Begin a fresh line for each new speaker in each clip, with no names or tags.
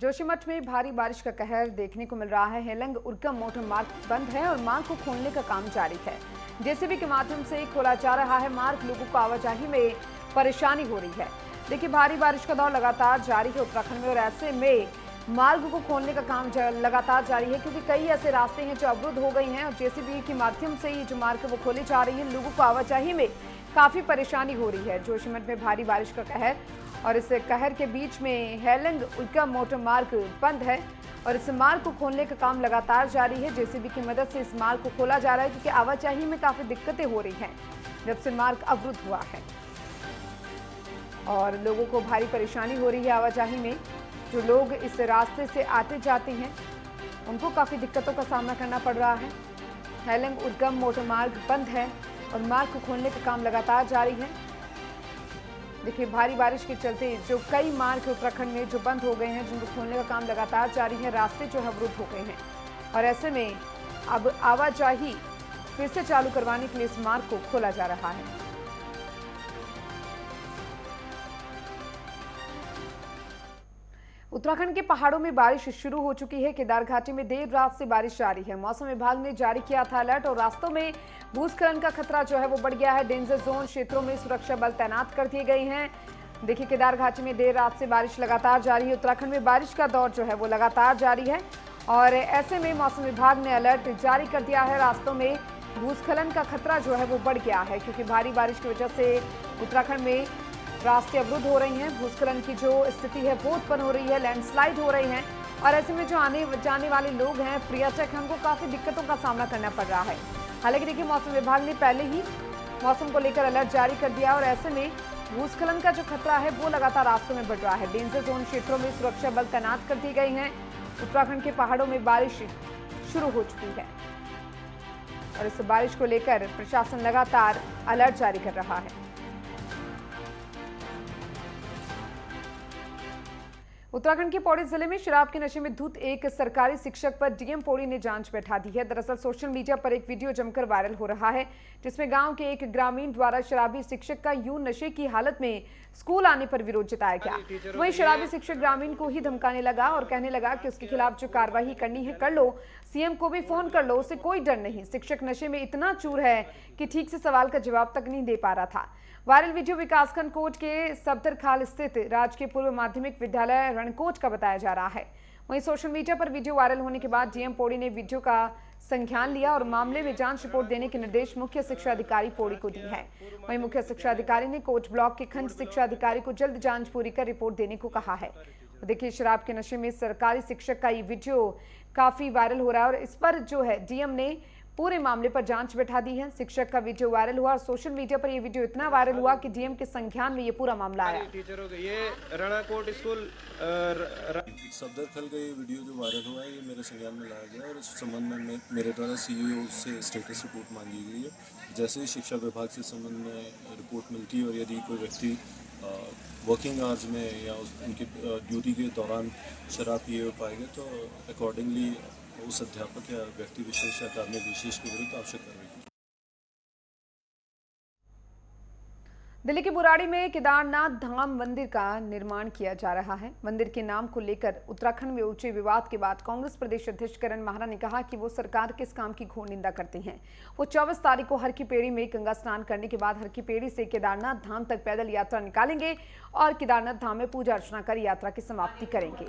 जोशीमठ में भारी बारिश का कहर देखने को मिल रहा है। हेलंग उर्गम मोटर मार्ग बंद है और मार्ग को खोलने का काम जारी है। जेसीबी के माध्यम से खोला जा रहा है मार्ग। लोगों को आवाजाही में परेशानी हो रही है। देखिए, भारी बारिश का दौर लगातार जारी है उत्तराखंड में और ऐसे में मार्ग को खोलने का काम लगातार जारी है, क्योंकि कई ऐसे रास्ते हैं जो अवरुद्ध हो गई हैं और जेसीबी के माध्यम से ये जो मार्ग है वो खोले जा रही है। लोगों को आवाजाही में काफी परेशानी हो रही है। जोशीमठ में भारी बारिश का कहर और इस कहर के बीच में हेलंग उर्गम मोटर मार्ग बंद है और इस मार्ग को खोलने का काम लगातार जारी है। जेसीबी की मदद से इस मार्ग को खोला जा रहा है, क्योंकि आवाजाही में काफी दिक्कतें हो रही हैं जब से मार्ग अवरुद्ध हुआ है और लोगों को भारी परेशानी हो रही है आवाजाही में। जो लोग इस रास्ते से आते जाते हैं उनको काफी दिक्कतों का सामना करना पड़ रहा है। हेलंग उर्गम मोटर मार्ग बंद है और मार्ग को खोलने का काम लगातार जारी है। देखिए, भारी बारिश के चलते जो कई मार्ग उत्तराखंड में जो बंद हो गए हैं, जिनको खोलने का काम लगातार जारी है, रास्ते जो है अवरुद्ध हो गए हैं और ऐसे में अब आवाजाही फिर से चालू करवाने के लिए इस मार्ग को खोला जा रहा है। उत्तराखंड के पहाड़ों में बारिश शुरू हो चुकी है। केदार घाटी में देर रात से बारिश जारी है। मौसम विभाग ने जारी किया था अलर्ट और रास्तों में भूस्खलन का खतरा जो है वो बढ़ गया है। डेंजर जोन क्षेत्रों में सुरक्षा बल तैनात कर दिए गए हैं। देखिए, केदार घाटी में देर रात से बारिश लगातार जारी है। उत्तराखंड में बारिश का दौर जो है वो लगातार जारी है और ऐसे में मौसम विभाग ने अलर्ट जारी कर दिया है। रास्तों में भूस्खलन का खतरा जो है वो बढ़ गया है, क्योंकि भारी बारिश की वजह से उत्तराखंड में रास्ते अवरुद्ध हो रही हैं। भूस्खलन की जो स्थिति है वो उत्पन्न हो रही है, लैंडस्लाइड हो रही हैं और ऐसे में जो आने जाने वाले लोग हैं, पर्यटक हैं, उनको काफी दिक्कतों का सामना करना पड़ रहा है। हालांकि देखिए, मौसम विभाग ने पहले ही मौसम को लेकर अलर्ट जारी कर दिया और ऐसे में भूस्खलन का जो खतरा है वो लगातार रास्तों में बढ़ रहा है। डेंजर जोन क्षेत्रों में सुरक्षा बल तैनात कर दिए गए हैं। उत्तराखंड के पहाड़ों में बारिश शुरू हो चुकी है और इस बारिश को लेकर प्रशासन लगातार अलर्ट जारी कर रहा है। उत्तराखंड के पौड़ी जिले में शराब के नशे में धुत एक सरकारी शिक्षक पर डीएम पौड़ी ने जांच बैठा दी है। दरअसल सोशल मीडिया पर एक वीडियो जमकर वायरल हो रहा है, जिसमें गांव के एक ग्रामीण द्वारा शराबी शिक्षक का यूं नशे की हालत में स्कूल आने पर विरोध जताया गया। वहीं शराबी शिक्षक ग्रामीण को ही धमकाने लगा और कहने लगा कि उसके खिलाफ जो कार्रवाई करनी है कर लो, सीएम को भी फोन कर लो, उसे कोई डर नहीं। शिक्षक नशे में इतना चूर है कि ठीक से सवाल का जवाब तक नहीं दे पा रहा था। वायरल वीडियो विकासखंड कोट के सब्दरखाल स्थित राजकीय पूर्व माध्यमिक विद्यालय रणकोट का बताया जा रहा है। वहीं सोशल मीडिया पर वीडियो वायरल होने के बाद डीएम पौड़ी ने वीडियो का संज्ञान लिया और मामले में जांच रिपोर्ट देने के निर्देश मुख्य शिक्षा अधिकारी पौड़ी को दी है। वहीं मुख्य शिक्षा अधिकारी ने कोट ब्लॉक के खंड शिक्षा अधिकारी को जल्द जांच पूरी कर रिपोर्ट देने को कहा है। देखिए, शराब के नशे में सरकारी शिक्षक का ये वीडियो काफी वायरल हो रहा है और इस पर जो है डीएम ने पूरे मामले पर जांच बैठा दी है। शिक्षक का वीडियो वायरल हुआ और सोशल मीडिया पर यह वीडियो इतना वायरल हुआ कि डीएम के संज्ञान में ये पूरा मामला आया।
ये रणकोट स्कूल
सफदरखल का ये वीडियो जो वायरल हुआ है, ये मेरे संज्ञान में लाया गया और इस संबंध में मेरे द्वारा सीईओ से स्टेटस रिपोर्ट मांगी गई है। जैसे ही शिक्षा विभाग से संबंध में रिपोर्ट मिलती है और यदि कोई व्यक्ति वर्किंग आवर्स में या उनकी ड्यूटी के दौरान शराब पिए हुए पाएंगे तो अकॉर्डिंगली उस अध्यापक या व्यक्ति विशेष या कार्मिक विशेष के विरुद्ध आवश्यक कार्रवाई की।
दिल्ली के बुराड़ी में केदारनाथ धाम मंदिर का निर्माण किया जा रहा है। मंदिर के नाम को लेकर उत्तराखंड में उठे विवाद के बाद कांग्रेस प्रदेश अध्यक्ष करण माहरा ने कहा कि वो सरकार के इस काम की घोर निंदा करते हैं। वो 24 तारीख को हर की पेड़ी में गंगा स्नान करने के बाद हर की पेड़ी से केदारनाथ धाम तक पैदल यात्रा निकालेंगे और केदारनाथ धाम में पूजा अर्चना कर यात्रा की समाप्ति करेंगे।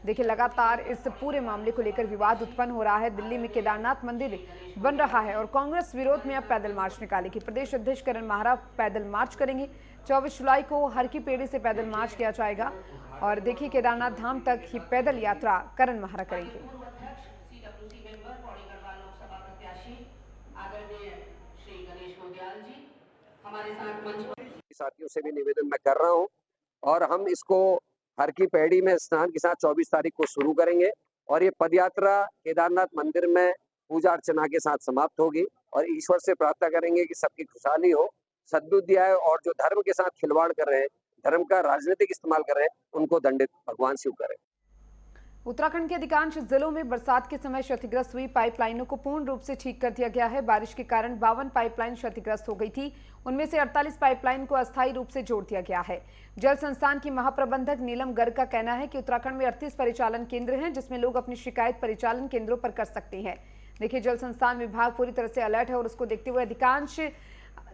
देखिए, लगातार इस पूरे मामले को लेकर विवाद उत्पन्न हो रहा है। दिल्ली में केदारनाथ मंदिर बन रहा है और कांग्रेस विरोध में अब पैदल मार्च निकालेगी। प्रदेश अध्यक्ष करण माहरा पैदल मार्च करेंगे। 24 जुलाई को हर की पेड़ी से पैदल मार्च किया जाएगा और देखिए, केदारनाथ धाम तक ही पैदल यात्रा करण माहरा करेंगे।
साथियों से भी निवेदन मैं कर रहा हूं और हम इसको हर की पैड़ी में स्नान के साथ 24 तारीख को शुरू करेंगे और ये पदयात्रा केदारनाथ मंदिर में पूजा अर्चना के साथ समाप्त होगी और ईश्वर से प्रार्थना करेंगे कि सबकी खुशहाली हो, सद्बुद्धि आए और जो धर्म के साथ खिलवाड़ कर रहे हैं, धर्म का राजनीतिक इस्तेमाल कर रहे हैं, उनको दंडित भगवान शिव करें।
उत्तराखंड के अधिकांश जिलों में बरसात के समय क्षतिग्रस्त हुई पाइपलाइनों को पूर्ण रूप से ठीक कर दिया गया है। बारिश के कारण 52 पाइपलाइन क्षतिग्रस्त हो गई थी। उनमें से 48 पाइपलाइन को अस्थायी रूप से जोड़ दिया गया है। जल संस्थान की महाप्रबंधक नीलम गर्ग का कहना है कि उत्तराखंड में 38 परिचालन केंद्र हैं, जिसमें लोग अपनी शिकायत परिचालन केंद्रों पर कर सकते हैं। देखिए, जल संस्थान विभाग पूरी तरह से अलर्ट है और उसको देखते हुए अधिकांश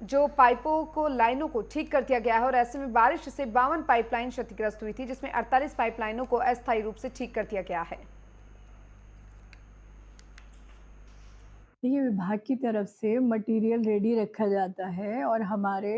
जो पाइपों को लाइनों को ठीक कर दिया गया है और ऐसे में बारिश से 52 पाइपलाइन क्षतिग्रस्त हुई थी, जिसमें 48 पाइपलाइनों को अस्थायी रूप से ठीक कर दिया गया है।
देखिए, विभाग की तरफ से मटेरियल रेडी रखा जाता है और हमारे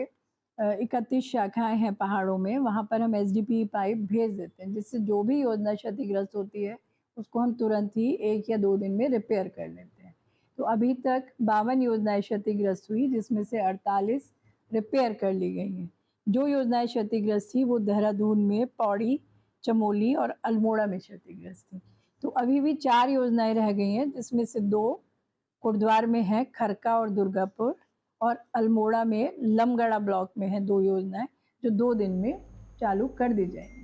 31 शाखाएं हैं पहाड़ों में, वहाँ पर हम एसडीपी पाइप भेज देते हैं, जिससे जो भी योजना क्षतिग्रस्त होती है उसको हम तुरंत ही 1 या 2 दिन में रिपेयर कर लेते हैं। तो अभी तक 52 योजनाएं क्षतिग्रस्त हुई, जिसमें से 48 रिपेयर कर ली गई हैं। जो योजनाएं क्षतिग्रस्त थी वो देहरादून में, पौड़ी, चमोली और अल्मोड़ा में क्षतिग्रस्त थी। तो अभी भी 4 योजनाएं रह गई हैं, जिसमें से 2 कुर्द्वार में है, खरका और दुर्गापुर, और अल्मोड़ा में लमगढ़ा ब्लॉक में है 2 योजनाएं, जो 2 दिन में चालू कर दी जाएंगी।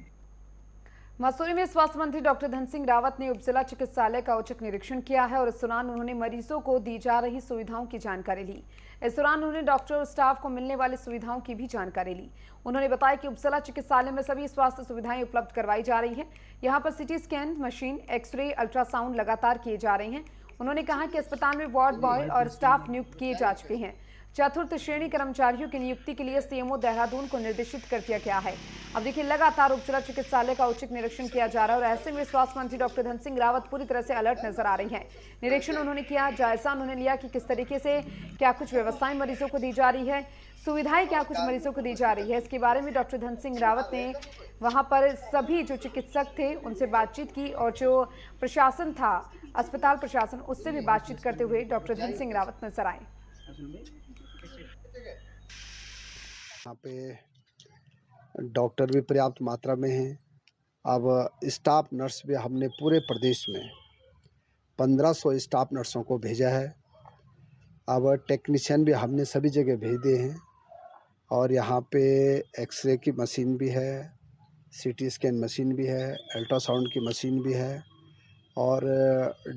मसूरी में स्वास्थ्य मंत्री डॉक्टर धन सिंह रावत ने उपजिला चिकित्सालय का औचक निरीक्षण किया है और इस दौरान उन्होंने मरीजों को दी जा रही सुविधाओं की जानकारी ली। इस दौरान उन्होंने डॉक्टर और स्टाफ को मिलने वाली सुविधाओं की भी जानकारी ली। उन्होंने बताया कि उपजिला चिकित्सालय में सभी स्वास्थ्य सुविधाएं उपलब्ध करवाई जा रही हैं। यहाँ पर CT scan machine, x-ray, ultrasound लगातार किए जा रहे हैं। उन्होंने कहा कि अस्पताल में वार्ड बॉय और स्टाफ नियुक्त किए जा चुके हैं। चतुर्थ श्रेणी कर्मचारियों की नियुक्ति के लिए सीएमओ देहरादून को निर्देशित कर दिया गया है। अब देखिए, लगातार उपजिला चिकित्सालय का औचक निरीक्षण किया जा रहा है और ऐसे में स्वास्थ्य मंत्री डॉक्टर धन सिंह रावत पूरी तरह से अलर्ट नजर आ रही हैं। निरीक्षण उन्होंने किया, जायजा उन्होंने लिया कि किस तरीके से क्या कुछ व्यवस्थाएं मरीजों को दी जा रही है, सुविधाएं क्या कुछ मरीजों को दी जा रही है। इसके बारे में डॉक्टर धन सिंह रावत ने वहां पर सभी जो चिकित्सक थे उनसे बातचीत की और जो प्रशासन था, अस्पताल प्रशासन, उससे भी बातचीत करते हुए डॉक्टर धन सिंह रावत नजर आए।
यहाँ पे डॉक्टर भी पर्याप्त मात्रा में हैं। अब स्टाफ नर्स भी हमने पूरे प्रदेश में 1500 स्टाफ नर्सों को भेजा है। अब टेक्नीशियन भी हमने सभी जगह भेज दिए हैं और यहाँ पे एक्सरे की मशीन भी है, सीटी स्कैन मशीन भी है, अल्ट्रासाउंड की मशीन भी है और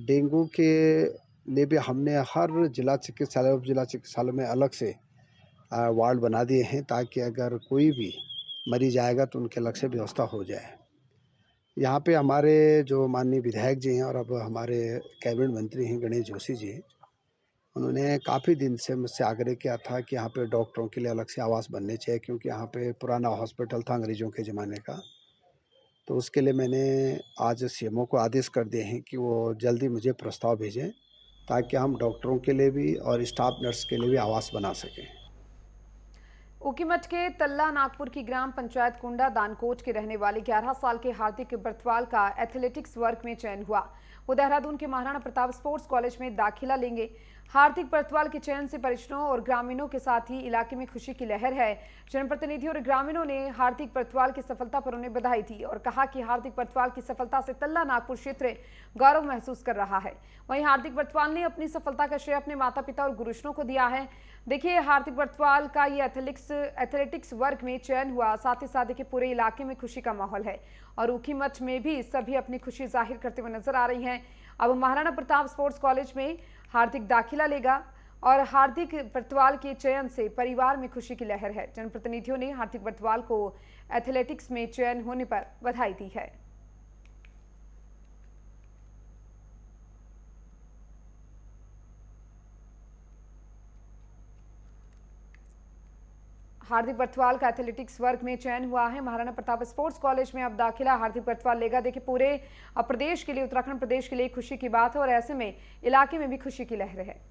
डेंगू के लिए भी हमने हर जिला चिकित्सालय, उप जिला चिकित्सालय में अलग से वार्ड बना दिए हैं, ताकि अगर कोई भी मरीज आएगा तो उनके अलग से व्यवस्था हो जाए। यहाँ पे हमारे जो माननीय विधायक जी हैं और अब हमारे कैबिनेट मंत्री हैं गणेश जोशी जी, उन्होंने काफ़ी दिन से मुझसे आग्रह किया था कि यहाँ पे डॉक्टरों के लिए अलग से आवास बनने चाहिए, क्योंकि यहाँ पे पुराना हॉस्पिटल था अंग्रेज़ों के ज़माने का। तो उसके लिए मैंने आज सीएमओ को आदेश कर दिए हैं कि वो जल्दी मुझे प्रस्ताव भेजें, ताकि हम डॉक्टरों के लिए भी और स्टाफ नर्स के लिए भी आवास बना सकें।
ऊखीमठ के तल्ला नागपुर की ग्राम पंचायत कुंडा दानकोट के रहने वाले 11 साल के हार्दिक बर्तवाल का एथलेटिक्स वर्ग में चयन हुआ। वो देहरादून के महाराणा प्रताप स्पोर्ट्स कॉलेज में दाखिला लेंगे। हार्दिक बर्तवाल के चयन से परिजनों और ग्रामीणों के साथ ही इलाके में खुशी की लहर है। जनप्रतिनिधियों और ग्रामीणों ने हार्दिक बर्तवाल की सफलता पर उन्हें बधाई दी और कहा कि हार्दिक बर्तवाल की सफलता से तल्ला नागपुर क्षेत्र गौरव महसूस कर रहा है। वहीं हार्दिक बर्तवाल ने अपनी सफलता का श्रेय अपने माता पिता और गुरुजनों को दिया है। देखिए, हार्दिक बर्तवाल का ये एथलेटिक्स वर्ग में चयन हुआ, साथ ही साथ देखिए पूरे इलाके में खुशी का माहौल है और ऊखीमठ में भी सभी अपनी खुशी जाहिर करते हुए नजर आ रही हैं। अब महाराणा प्रताप स्पोर्ट्स कॉलेज में हार्दिक दाखिला लेगा और हार्दिक बर्तवाल के चयन से परिवार में खुशी की लहर है। जनप्रतिनिधियों ने हार्दिक बर्तवाल को एथलेटिक्स में चयन होने पर बधाई दी है। हार्दिक बर्तवाल का एथलेटिक्स वर्ग में चयन हुआ है। महाराणा प्रताप स्पोर्ट्स कॉलेज में अब दाखिला हार्दिक बर्तवाल लेगा। देखिए, पूरे प्रदेश के लिए, उत्तराखंड प्रदेश के लिए खुशी की बात है और ऐसे में इलाके में भी खुशी की लहर है।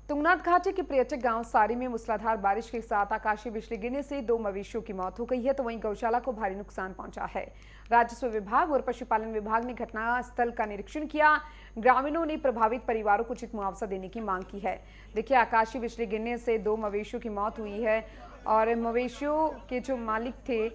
तुंगनाथ घाटी के पर्यटक गांव सारी में मूसलाधार बारिश के साथ आकाशीय बिजली गिरने से 2 मवेशियों की मौत हो गई है, तो वहीं गौशाला को भारी नुकसान पहुंचा है। राजस्व विभाग और पशुपालन विभाग ने घटनास्थल का निरीक्षण किया। ग्रामीणों ने प्रभावित परिवारों को उचित मुआवजा देने की मांग की है। देखिए, आकाशीय बिजली गिरने से 2 मवेशियों की मौत हुई है और मवेशियों के जो मालिक थे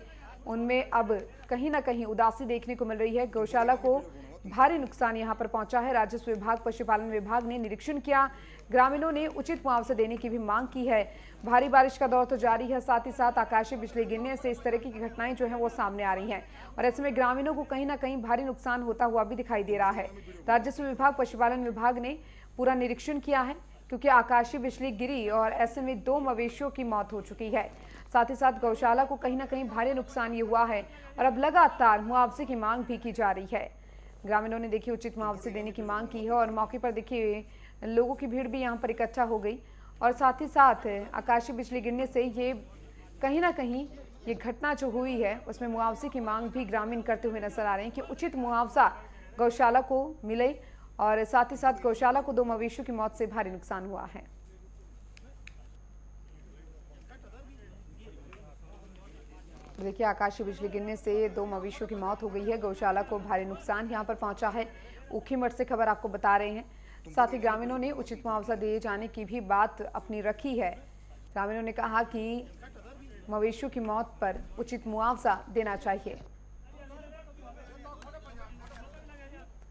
उनमें अब कहीं ना कहीं उदासी देखने को मिल रही है। गौशाला को भारी नुकसान यहां पर पहुंचा है। राजस्व विभाग, पशुपालन विभाग ने निरीक्षण किया। ग्रामीणों ने उचित मुआवजा देने की भी मांग की है। भारी बारिश का दौर तो जारी है, साथ ही साथ आकाशीय बिजली गिरने से इस तरह की घटनाएं जो हैं वो सामने आ रही हैं और ऐसे में ग्रामीणों को कहीं ना कहीं भारी नुकसान होता हुआ भी दिखाई दे रहा है। राजस्व विभाग, पशुपालन विभाग ने पूरा निरीक्षण किया है क्योंकि आकाशीय बिजली गिरी और ऐसे में 2 मवेशियों की मौत हो चुकी है। साथ ही साथ गौशाला को कहीं ना कहीं भारी नुकसान ये हुआ है और अब लगातार मुआवजे की मांग भी की जा रही है। ग्रामीणों ने देखिए उचित मुआवजे देने की मांग की है और मौके पर देखिए लोगों की भीड़ भी यहाँ पर इकट्ठा हो गई और साथ ही साथ आकाशीय बिजली गिरने से ये कहीं ना कहीं ये घटना जो हुई है उसमें मुआवजे की मांग भी ग्रामीण करते हुए नजर आ रहे हैं कि उचित मुआवजा गौशाला को मिले और साथ ही साथ गौशाला को 2 मवेशियों की मौत से भारी नुकसान हुआ है। देखिए आकाशीय बिजली गिरने से 2 मवेशियों की मौत हो गई है। गौशाला को भारी नुकसान यहां पर पहुंचा है। ऊखीमठ से खबर आपको बता रहे हैं। साथ ही ग्रामीणों ने उचित मुआवजा दिए जाने की भी बात अपनी रखी है। ग्रामीणों ने कहा कि मवेशियों की मौत पर उचित मुआवजा देना चाहिए।